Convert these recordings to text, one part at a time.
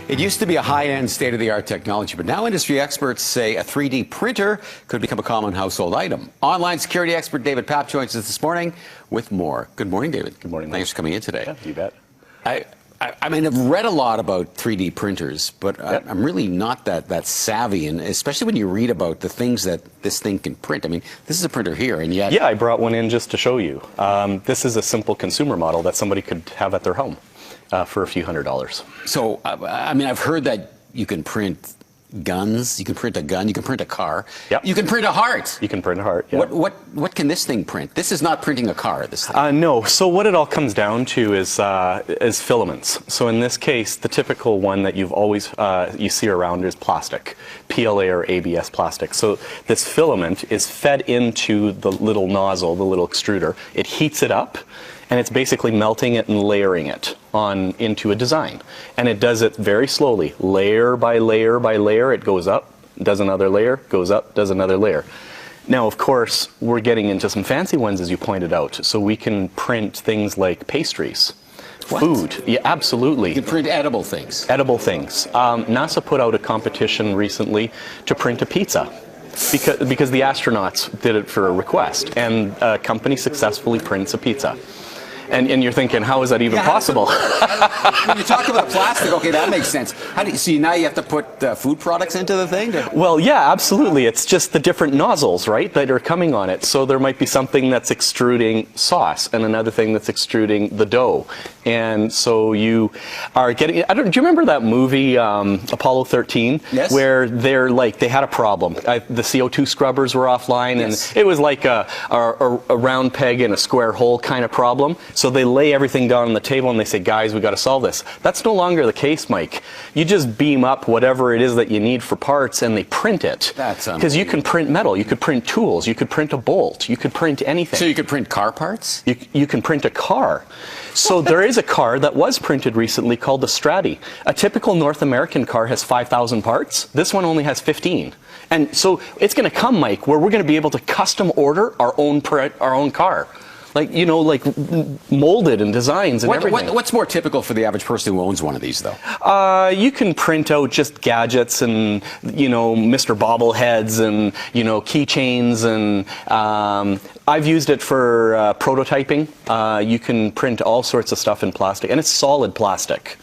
It used to be a high-end, state-of-the-art technology, but now industry experts say a 3D printer could become a common household item. Online security expert David Papp joins us this morning with more. Good morning, David. Good morning. Thanks for coming in today. Yeah, you bet. I mean, I've read a lot about 3D printers, but I'm really not that savvy, and especially when you read about the things that this thing can print. I mean, this is a printer here, and yet... Yeah, I brought one in just to show you. This is a simple consumer model that somebody could have at their home for a few $100s. So, I mean, I've heard that you can print guns, you can print a gun, you can print a car, Yep. you can print a heart. You can print a heart, yeah. What can this thing print? This is not printing a car, this thing. No, so what it all comes down to is filaments. So in this case, the typical one that you've always, you see around is plastic, PLA or ABS plastic. So this filament is fed into the little nozzle, the little extruder. It heats it up, and it's basically melting it and layering it on into a design. And it does it very slowly, layer by layer by layer. It goes up, does another layer, goes up, does another layer. Now, of course, we're getting into some fancy ones, as you pointed out. So we can print things like pastries. What? Food, yeah, absolutely. You can print edible things. Edible things. NASA put out a competition recently to print a pizza. Because the astronauts did it for a request, and a company successfully prints a pizza. And you're thinking, how is that even possible? When you talk about plastic, okay, that makes sense. How do you see now you have to put food products into the thing? Well, yeah, absolutely. It's just the different nozzles, right, that are coming on it. So there might be something that's extruding sauce and another thing that's extruding the dough. And so you are getting, do you remember that movie, Apollo 13? Yes. Where they had a problem. The CO2 scrubbers were offline, Yes. and it was like a round peg in a square hole kind of problem. So they lay everything down on the table and they say, guys, we got to solve this. That's no longer the case, Mike. You just beam up whatever it is that you need for parts and they print it. That's because you can print metal, you could print tools, you could print a bolt, you could print anything. So you could print car parts? You can print a car. So there is a car that was printed recently called the Strati. A typical North American car has 5,000 parts. This one only has 15. And so it's going to come, Mike, where we're going to be able to custom order our own car. Like, you know, like molded and designs and everything. What's more typical for the average person who owns one of these, though? You can print out just gadgets and, you know, Mr. Bobbleheads and, you know, keychains. And I've used it for prototyping. You can print all sorts of stuff in plastic, and it's solid plastic.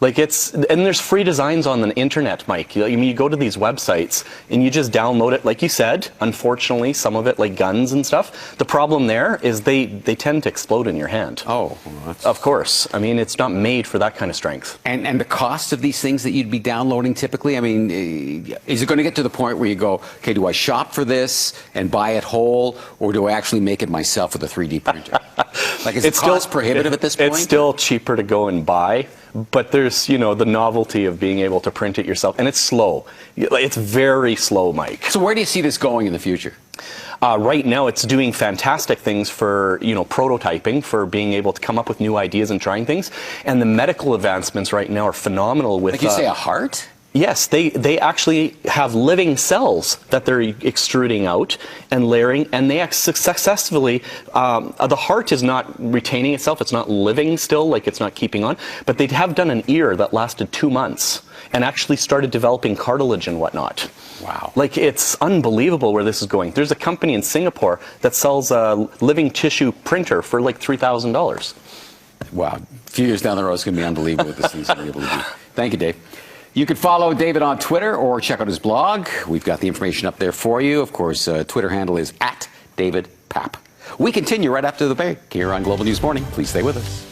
Like and there's free designs on the internet, Mike. I mean, you go to these websites and you just download it. Like you said, unfortunately, some of it, like guns and stuff, the problem there is they tend to explode in your hand. Oh, well, of course. I mean, it's not made for that kind of strength. And the cost of these things that you'd be downloading typically, I mean, is it going to get to the point where you go, okay, do I shop for this and buy it whole, or do I actually make it myself with a 3D printer? Like, is it cost prohibitive at this point? It's still cheaper to go and buy. But there's, you know, the novelty of being able to print it yourself. And it's slow. It's very slow, Mike. So where do you see this going in the future? Right now, it's doing fantastic things for, you know, prototyping, for being able to come up with new ideas and trying things. And the medical advancements right now are phenomenal with... Like you say, a heart? Yes, they actually have living cells that they're extruding out and layering, and they successfully, the heart is not retaining itself, it's not living still, like it's not keeping on, but they have done an ear that lasted 2 months and actually started developing cartilage and whatnot. Wow. Like, it's unbelievable where this is going. There's a company in Singapore that sells a living tissue printer for like $3,000. Wow. A few years down the road, it's going to be unbelievable what this thing's going to be able to do. Thank you, Dave. You can follow David on Twitter or check out his blog. We've got the information up there for you. Of course, Twitter handle is @DavidPapp. We continue right after the break here on Global News Morning. Please stay with us.